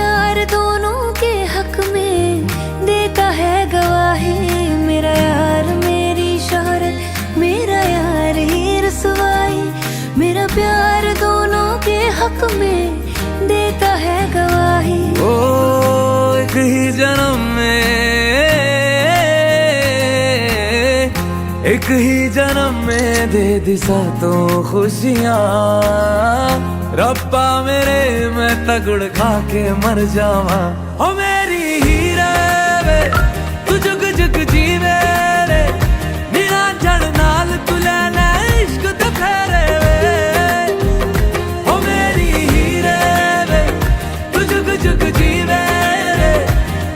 प्यार दोनों के हक में देता है गवाही। मेरा यार मेरी शोहरत, मेरा यार ही रसवाई। मेरा प्यार दोनों के हक में देता है गवाही। ओ एक ही जन्म में, एक ही जन्म में दे दी सातों खुशियाँ। रब्बा मेरे मैं तगड़ खा के मर जावा। ओ मेरी हीरे वे तू जुग जुग जीवे रे, नीला जड़ नाल तू लेना इश्क ते फेरे वे। ओ मेरी हीरे वे तू जुग जुग जीवे रे,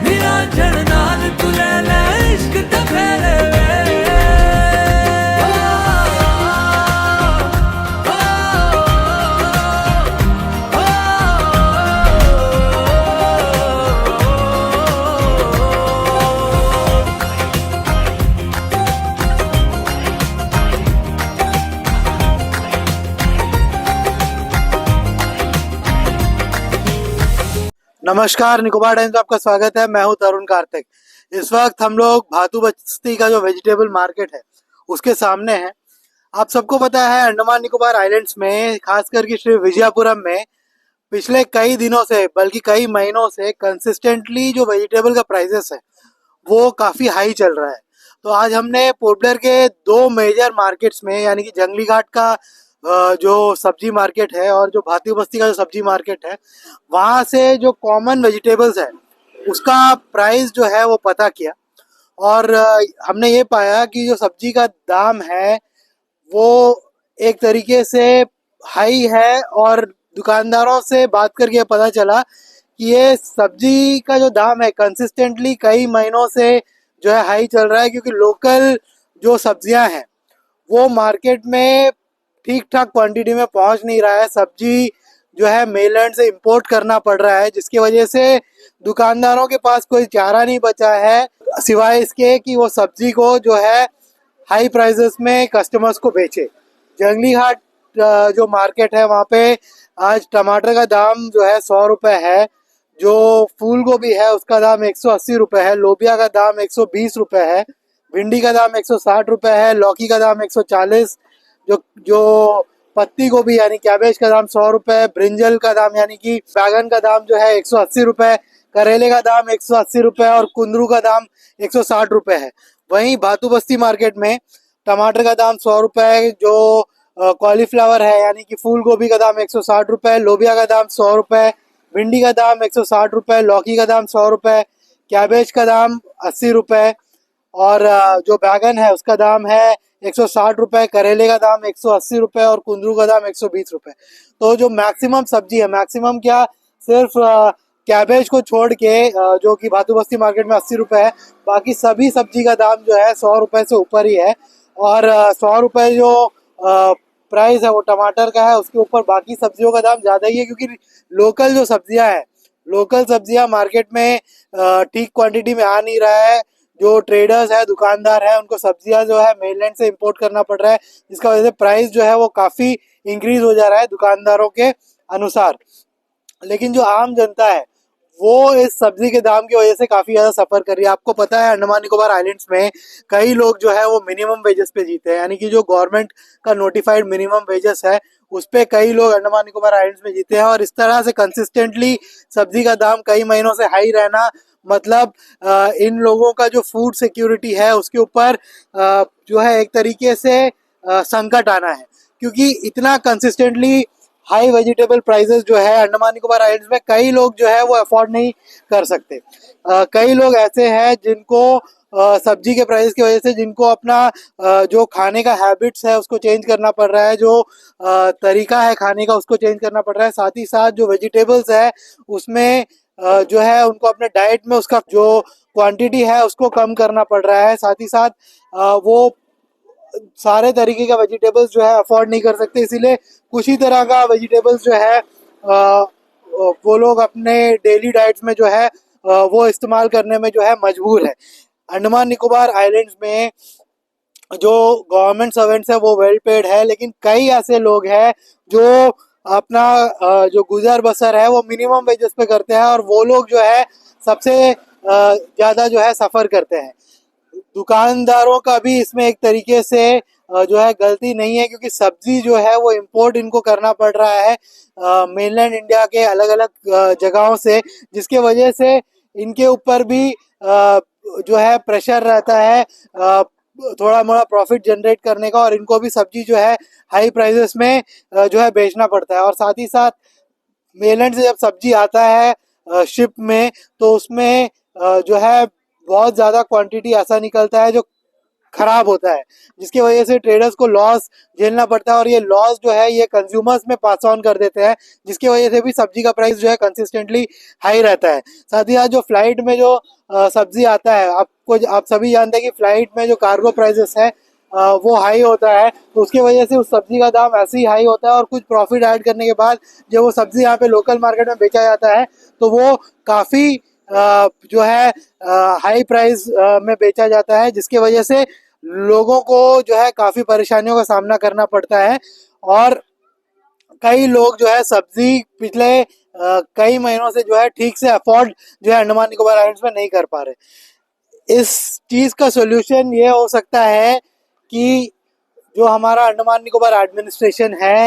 नीला जड़ नाल तू लेना इश्क ते फेरे वे। नमस्कार, निकोबार टाइम्स में आपका स्वागत है। मैं हूं तरुण कार्तिक। इस वक्त हम लोग भातू बस्ती का जो वेजिटेबल मार्केट है उसके सामने हैं। आप सबको पता है अंडमान निकोबार आइलैंड्स में, खास करके श्री विजयपुरम में पिछले कई दिनों से बल्कि कई महीनों से कंसिस्टेंटली जो वेजिटेबल का प्राइसेस है वो काफ़ी हाई चल रहा है। तो आज हमने पोर्ट ब्लेयर के दो मेजर मार्केट्स में, यानी कि जंगली घाट का जो सब्जी मार्केट है और जो भातू बस्ती का जो सब्जी मार्केट है, वहाँ से जो कॉमन वेजिटेबल्स है उसका प्राइस जो है वो पता किया। और हमने ये पाया कि जो सब्जी का दाम है वो एक तरीके से हाई है। और दुकानदारों से बात करके पता चला कि ये सब्जी का जो दाम है कंसिस्टेंटली कई महीनों से जो है हाई चल रहा है, क्योंकि लोकल जो सब्जियां हैं वो मार्केट में ठीक ठाक क्वांटिटी में पहुंच नहीं रहा है। सब्जी जो है मेलैंड से इंपोर्ट करना पड़ रहा है, जिसकी वजह से दुकानदारों के पास कोई चारा नहीं बचा है सिवाय इसके कि वो सब्जी को जो है हाई प्राइसेस में कस्टमर्स को बेचे। जंगली घाट जो मार्केट है वहाँ पे आज टमाटर का दाम जो है 100 रुपये है, जो फूल गोभी है उसका दाम 180 रुपये है, लोबिया का दाम 120 रुपये है, भिंडी का दाम 160 रुपये है, लौकी का दाम 140, जो पत्ती गोभी यानी कैबेज का दाम 100 रुपये, ब्रिंजल का दाम यानी कि बैगन का दाम जो है 180 रुपये, करेले का दाम 180 रुपये और कुंदरू का दाम 160 रुपये है। वहीं भातू बस्ती मार्केट में टमाटर का दाम 100 रुपये, जो कॉलीफ्लावर है यानी कि फूल गोभी का दाम 160 रुपये, लोबिया का दाम 100 रुपये, भिंडी का दाम 160 रुपये, लौकी का दाम 100 रुपये, कैबेज का दाम 80 रुपये और जो बैगन है उसका दाम है 160 रुपये, करेले का दाम 180 रुपये और कुंदरू का दाम 120 रुपये। तो जो मैक्सिमम सब्जी है, मैक्सिमम क्या, सिर्फ कैबेज को छोड़ के जो कि भातू बस्ती मार्केट में 80 रुपये है, बाकी सभी सब्जी का दाम जो है 100 रुपये से ऊपर ही है। और 100 रुपये जो प्राइस है वो टमाटर का है, उसके ऊपर बाकी सब्जियों का दाम ज़्यादा ही है, क्योंकि लोकल जो सब्जियां हैं, लोकल सब्जियां मार्केट में ठीक क्वांटिटी में आ नहीं रहा है। जो ट्रेडर्स है, दुकानदार है, उनको सब्जियां जो है मेनलैंड से इंपोर्ट करना पड़ रहा है, जिसका वजह से प्राइस जो है वो काफ़ी इंक्रीज हो जा रहा है दुकानदारों के अनुसार। लेकिन जो आम जनता है वो इस सब्जी के दाम की वजह से काफ़ी ज़्यादा सफ़र कर रही है। आपको पता है अंडमान निकोबार आइलैंड्स में कई लोग जो है वो मिनिमम वेजेस पे जीते हैं, यानी कि जो गवर्नमेंट का नोटिफाइड मिनिमम वेजेस है उस पर कई लोग अंडमान निकोबार आइलैंड्स में जीते हैं। और इस तरह से कंसिस्टेंटली सब्जी का दाम कई महीनों से हाई रहना मतलब इन लोगों का जो फूड सिक्योरिटी है उसके ऊपर जो है एक तरीके से संकट आना है, क्योंकि इतना कंसिस्टेंटली हाई वेजिटेबल प्राइसेस जो है अंडमान निकोबार आइलैंड्स में कई लोग जो है वो अफोर्ड नहीं कर सकते। कई लोग ऐसे हैं जिनको सब्जी के प्राइस की वजह से जिनको अपना जो खाने का हैबिट्स है उसको चेंज करना पड़ रहा है, जो तरीका है खाने का उसको चेंज करना पड़ रहा है। साथ ही साथ जो वेजिटेबल्स है उसमें जो है उनको अपने डाइट में उसका जो क्वांटिटी है उसको कम करना पड़ रहा है। साथ ही साथ वो सारे तरीके का वेजिटेबल्स जो है अफोर्ड नहीं कर सकते, इसीलिए कुछ ही तरह का वेजिटेबल्स जो है वो लोग अपने डेली डाइट्स में जो है वो इस्तेमाल करने में जो है मजबूर है। अंडमान निकोबार आइलैंड्स में जो गवर्नमेंट सर्वेंट्स है वो वेल पेड है, लेकिन कई ऐसे लोग हैं जो अपना जो गुजर बसर है वो मिनिमम वेजेस पे करते हैं, और वो लोग जो है सबसे ज़्यादा जो है सफ़र करते हैं। दुकानदारों का भी इसमें एक तरीके से जो है गलती नहीं है, क्योंकि सब्जी जो है वो इंपोर्ट इनको करना पड़ रहा है मेनलैंड इंडिया के अलग अलग जगहों से, जिसके वजह से इनके ऊपर भी जो है प्रेशर रहता है थोड़ा मोड़ा प्रॉफिट जनरेट करने का, और इनको भी सब्जी जो है हाई प्राइसेस में जो है बेचना पड़ता है। और साथ ही साथ मेलैंड से जब सब्जी आता है शिप में, तो उसमें जो है बहुत ज़्यादा क्वांटिटी ऐसा निकलता है जो खराब होता है, जिसकी वजह से ट्रेडर्स को लॉस झेलना पड़ता है, और ये लॉस जो है ये कंज्यूमर्स में पास ऑन कर देते हैं, जिसकी वजह से भी सब्जी का प्राइस जो है कंसिस्टेंटली हाई रहता है। साथ ही साथ जो फ्लाइट में जो सब्जी आता है, आप सभी जानते हैं कि फ्लाइट में जो कार्गो प्राइसेस है वो हाई होता है, तो उसकी वजह से उस सब्जी का दाम ऐसे ही हाई होता है, और कुछ प्रॉफिट ऐड करने के बाद जब वो सब्जी यहाँ पे लोकल मार्केट में बेचा जाता है तो वो काफ़ी जो है हाई प्राइस में बेचा जाता है, जिसकी वजह से लोगों को जो है काफ़ी परेशानियों का सामना करना पड़ता है। और कई लोग जो है सब्जी पिछले कई महीनों से जो है ठीक से अफोर्ड जो है अंडमान निकोबार आइलैंड्स में नहीं कर पा रहे। इस चीज़ का सोल्यूशन ये हो सकता है कि जो हमारा अंडमान निकोबार एडमिनिस्ट्रेशन है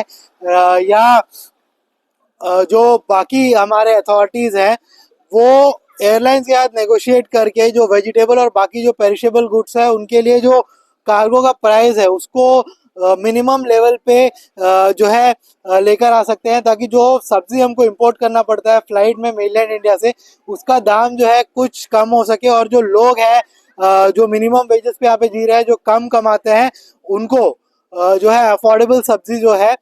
या जो बाकी हमारे अथॉरिटीज़ हैं, वो एयरलाइंस के साथ नेगोशिएट करके जो वेजिटेबल और बाकी जो पेरिशेबल गुड्स है उनके लिए जो कार्गो का प्राइस है उसको मिनिमम लेवल पे जो है लेकर आ सकते हैं, ताकि जो सब्जी हमको इंपोर्ट करना पड़ता है फ्लाइट में मेनलैंड इंडिया से, उसका दाम जो है कुछ कम हो सके, और जो लोग हैं जो मिनिमम वेजेस पे यहाँ पे जी रहे हैं, जो कम कमाते हैं, उनको जो है अफोर्डेबल सब्जी जो है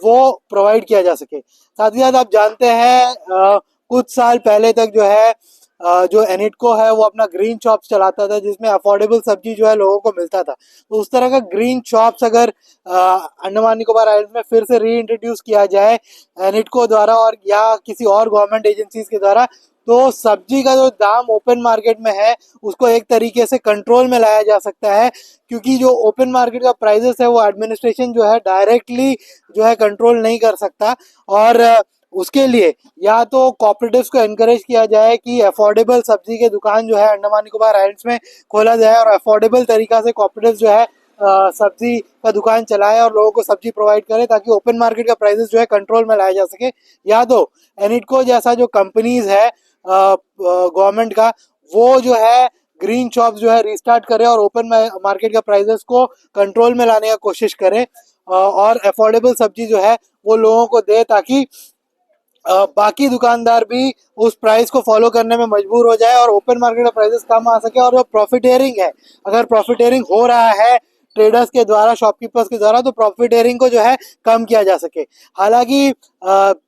वो प्रोवाइड किया जा सके। साथ ही साथ आप जानते हैं कुछ साल पहले तक जो है जो एनिटको है वो अपना ग्रीन शॉप्स चलाता था, जिसमें अफोर्डेबल सब्जी जो है लोगों को मिलता था। तो उस तरह का ग्रीन शॉप्स अगर अंडमान निकोबार आइलैंड में फिर से री इंट्रोड्यूस किया जाए एनिटको द्वारा और या किसी और गवर्नमेंट एजेंसीज के द्वारा, तो सब्जी का जो दाम ओपन मार्केट में है उसको एक तरीके से कंट्रोल में लाया जा सकता है, क्योंकि जो ओपन मार्केट का प्राइसेस है वो एडमिनिस्ट्रेशन जो है डायरेक्टली जो है कंट्रोल नहीं कर सकता। और उसके लिए या तो कॉपरेटिव्स को एनकरेज किया जाए कि अफोर्डेबल सब्जी के दुकान जो है अंडमान निकोबार आइलैंड्स में खोला जाए, और अफोर्डेबल तरीका से कॉपरेटिव्स जो है सब्जी का दुकान चलाए और लोगों को सब्जी प्रोवाइड करे, ताकि ओपन मार्केट का प्राइसेस जो है कंट्रोल में लाया जा सके। या तो एनिटको जैसा जो कंपनीज है गवर्नमेंट का, वो जो है ग्रीन शॉप जो है रिस्टार्ट करे और ओपन मार्केट का प्राइसेस को कंट्रोल में लाने का कोशिश करे, और अफोर्डेबल सब्जी जो है वो लोगों को दे, ताकि बाकी दुकानदार भी उस प्राइस को फॉलो करने में मजबूर हो जाए और ओपन मार्केट का प्राइसेस कम आ सके। और जो प्रॉफिटेरिंग है, अगर प्रॉफिटेरिंग हो रहा है ट्रेडर्स के द्वारा, शॉपकीपर्स के द्वारा, तो प्रॉफिटेरिंग को जो है कम किया जा सके। हालांकि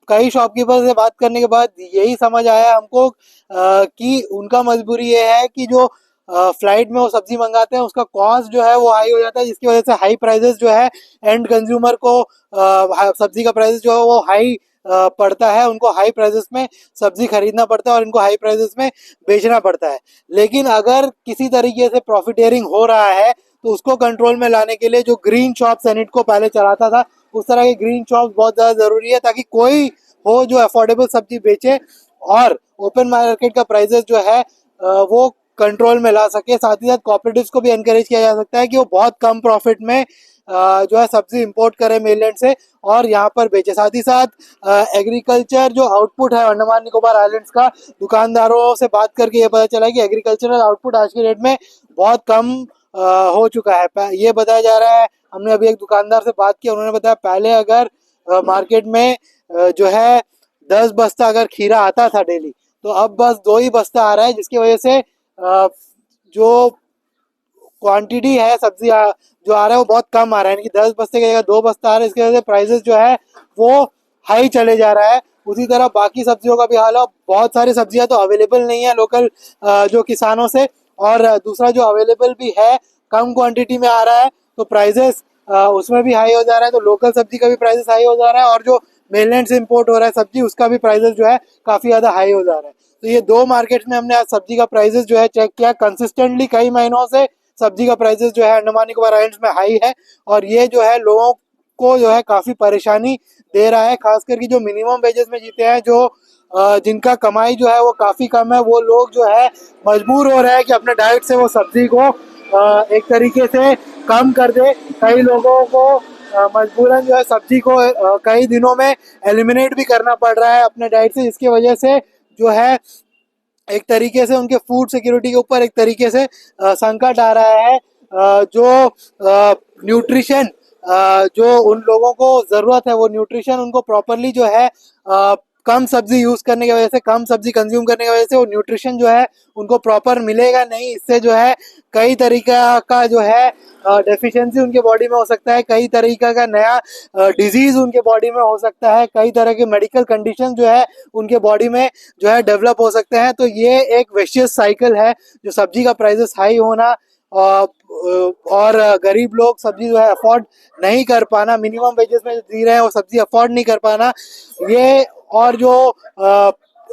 कई शॉपकीपर्स से बात करने के बाद यही समझ आया हमको कि उनका मजबूरी ये है कि जो फ्लाइट में वो सब्जी मंगाते हैं उसका कॉस्ट जो है वो हाई हो जाता है, जिसकी वजह से हाई प्राइसेस जो है एंड कंज्यूमर को सब्जी का प्राइस जो है वो हाई पड़ता है, उनको हाई प्राइसेस में सब्जी खरीदना पड़ता है और इनको हाई प्राइसेस में बेचना पड़ता है। लेकिन अगर किसी तरीके से प्रॉफिटेरिंग हो रहा है तो उसको कंट्रोल में लाने के लिए जो ग्रीन शॉप्स एनिटको पहले चलाता था, उस तरह के ग्रीन शॉप्स बहुत ज़्यादा ज़रूरी है, ताकि कोई हो जो अफोर्डेबल सब्जी बेचे और ओपन मार्केट का प्राइसेस जो है वो कंट्रोल में ला सके। साथ ही साथ कॉपरेटिव्स को भी एनकरेज किया जा सकता है कि वो बहुत कम प्रॉफिट में जो है सब्जी इंपोर्ट करे मेनलैंड से और यहाँ पर बेचे। साथ ही साथ एग्रीकल्चर जो आउटपुट है अंडमान निकोबार आइलैंड्स का, दुकानदारों से बात करके ये पता चला है कि एग्रीकल्चरल आउटपुट आज की डेट में बहुत कम हो चुका है। ये बताया जा रहा है, हमने अभी एक दुकानदार से बात की, उन्होंने बताया पहले अगर मार्केट में जो है 10 बस्ता अगर खीरा आता था डेली, तो अब बस 2 ही बस्ता आ रहा है, जिसकी वजह से जो क्वांटिटी है सब्जी जो आ रहा है वो बहुत कम आ रहा है, यानी कि 10 बस्ते की जगह 2 बस्ता आ रहा है। इसकी वजह से प्राइसेस जो है वो हाई चले जा रहा है। उसी तरह बाकी सब्जियों का भी हाल है, बहुत सारी सब्जियां तो अवेलेबल नहीं है लोकल जो किसानों से, और दूसरा जो अवेलेबल भी है कम क्वांटिटी में आ रहा है, तो प्राइसेस उसमें भी हाई हो जा रहा है। तो लोकल सब्जी का भी प्राइसेस हाई हो जा रहा है, और जो मेनलैंड से इम्पोर्ट हो रहा है सब्जी उसका भी प्राइसेस जो है काफ़ी ज़्यादा हाई हो जा रहा है। तो ये 2 मार्केट्स में हमने आज सब्जी का प्राइसेस जो है चेक किया, कंसिस्टेंटली कई महीनों से सब्जी का प्राइसेस जो है अंडमान निकोबार आइलैंड्स में हाई है, और ये जो है लोगों सबको जो है काफ़ी परेशानी दे रहा है, खास करके जो मिनिमम वेजेस में जीते हैं, जो जिनका कमाई जो है वो काफ़ी कम है, वो लोग जो है मजबूर हो रहे हैं कि अपने डाइट से वो सब्जी को एक तरीके से कम कर दे। कई लोगों को मजबूरन जो है सब्जी को कई दिनों में एलिमिनेट भी करना पड़ रहा है अपने डाइट से, जिसकी वजह से जो है एक तरीके से उनके फूड सिक्योरिटी के ऊपर एक तरीके से संकट आ रहा है। जो न्यूट्रिशन जो उन लोगों को ज़रूरत है, वो न्यूट्रिशन उनको प्रॉपरली जो है कम सब्जी यूज़ करने की वजह से, कम सब्जी कंज्यूम करने की वजह से वो न्यूट्रिशन जो है उनको प्रॉपर मिलेगा नहीं। इससे जो है कई तरीका का जो है डेफिशिएंसी उनके बॉडी में हो सकता है, कई तरीका का नया डिजीज़ उनके बॉडी में हो सकता है, कई तरह के मेडिकल कंडीशन जो है उनके बॉडी में जो है डेवलप हो सकते हैं। तो ये एक विशियस साइकिल है, जो सब्जी का प्राइसेस हाई होना और गरीब लोग सब्जी जो है अफोर्ड नहीं कर पाना, मिनिमम वेजेस में जी रहे हैं वो सब्जी अफोर्ड नहीं कर पाना, ये और जो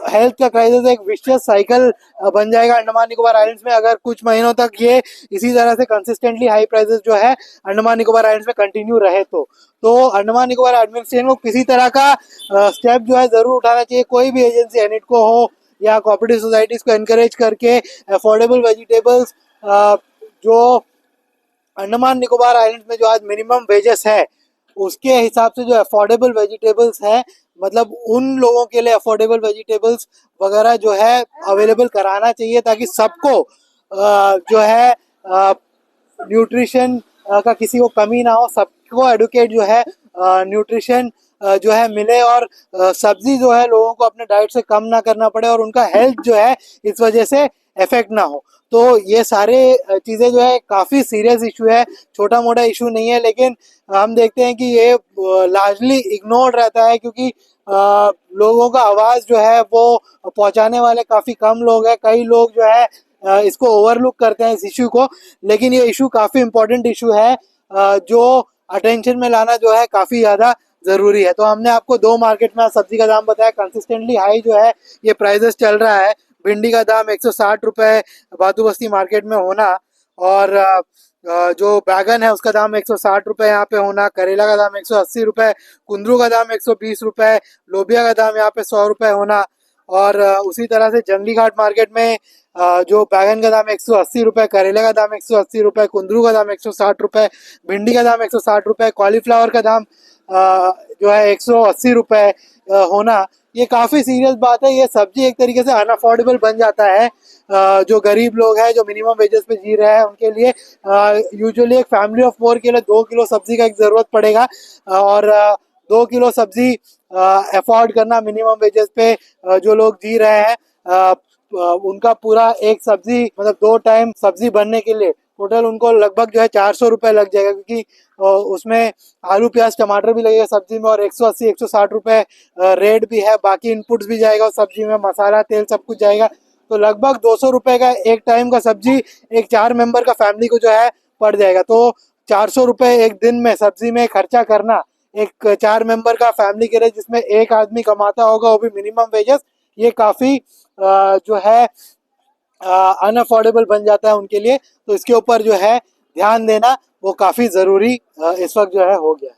हेल्थ का क्राइसिस एक विशियस साइकिल बन जाएगा अंडमान निकोबार आइलैंड्स में, अगर कुछ महीनों तक ये इसी तरह से कंसिस्टेंटली हाई प्राइसेस जो है अंडमान निकोबार आइलैंड्स में कंटिन्यू रहे तो अंडमान निकोबार एडमिनिस्ट्रेशन को किसी तरह का स्टेप जो है ज़रूर उठाना चाहिए। कोई भी एजेंसी, एनिटको हो या कोऑपरेटिव सोसाइटीज़ को एनकरेज करके अफोर्डेबल वेजिटेबल्स, जो अंडमान निकोबार आइलैंड्स में जो आज मिनिमम वेजेस है उसके हिसाब से जो अफोर्डेबल वेजिटेबल्स है, मतलब उन लोगों के लिए अफोर्डेबल वेजिटेबल्स वगैरह जो है अवेलेबल कराना चाहिए, ताकि सबको जो है न्यूट्रिशन का किसी को कमी ना हो, सबको एडुकेट जो है न्यूट्रिशन जो है मिले, और सब्जी जो है लोगों को अपने डाइट से कम ना करना पड़े और उनका हेल्थ जो है इस वजह से इफेक्ट ना हो। तो ये सारे चीज़ें जो है काफ़ी सीरियस इशू है, छोटा मोटा इशू नहीं है, लेकिन हम देखते हैं कि ये लार्जली इग्नोर्ड रहता है, क्योंकि लोगों का आवाज़ जो है वो पहुंचाने वाले काफ़ी कम लोग हैं। कई लोग जो है इसको ओवरलुक करते हैं इस इशू को, लेकिन ये इशू काफ़ी इम्पोर्टेंट इशू है, जो अटेंशन में लाना जो है काफ़ी ज़्यादा ज़रूरी है। तो हमने आपको दो मार्केट में सब्जी का दाम बताया, कंसिस्टेंटली हाई जो है ये प्राइसेस चल रहा है। भिंडी का दाम 160 रुपये भादू बस्ती मार्केट में होना, और जो बैगन है उसका दाम 160 रुपये यहाँ पे होना, करेला का दाम 180 रुपये, कुंदरू का दाम 120 रुपये, लोबिया का दाम यहाँ पे 100 रुपये होना, और उसी तरह से जंगली घाट मार्केट में जो बैगन का दाम 180 रुपये, करेले का दाम 180 रुपये, कुंदरू का दाम 160 रुपये, भिंडी का दाम 160 रुपये, कॉलीफ्लावर का दाम जो है 180 रुपये होना। ये काफ़ी सीरियस बात है। ये सब्जी एक तरीके से अनअफोर्डेबल बन जाता है, जो गरीब लोग हैं, जो मिनिमम वेजेस पे जी रहे हैं, उनके लिए यूजुअली एक फैमिली ऑफ 4 के लिए 2 किलो सब्जी का एक ज़रूरत पड़ेगा, और 2 किलो सब्जी अफोर्ड करना मिनिमम वेजेस पे जो लोग जी रहे हैं, उनका पूरा एक सब्जी मतलब 2 टाइम सब्जी बनने के लिए टोटल उनको लगभग जो है 400 रुपये लग जाएगा, क्योंकि उसमें आलू प्याज टमाटर भी लगेगा सब्जी में, और 180-160 रुपये रेट भी है, बाकी इनपुट्स भी जाएगा सब्जी में, मसाला तेल सब कुछ जाएगा, तो लगभग 200 रुपये का एक टाइम का सब्जी एक 4 मेंबर का फैमिली को जो है पड़ जाएगा। तो 400 रुपये एक दिन में सब्जी में खर्चा करना एक 4 मेंबर का फैमिली के लिए, जिसमें एक आदमी कमाता होगा वो भी मिनिमम वेजेस, ये काफ़ी जो है अनअफोर्डेबल बन जाता है उनके लिए। तो इसके ऊपर जो है ध्यान देना वो काफ़ी ज़रूरी इस वक्त जो है हो गया है।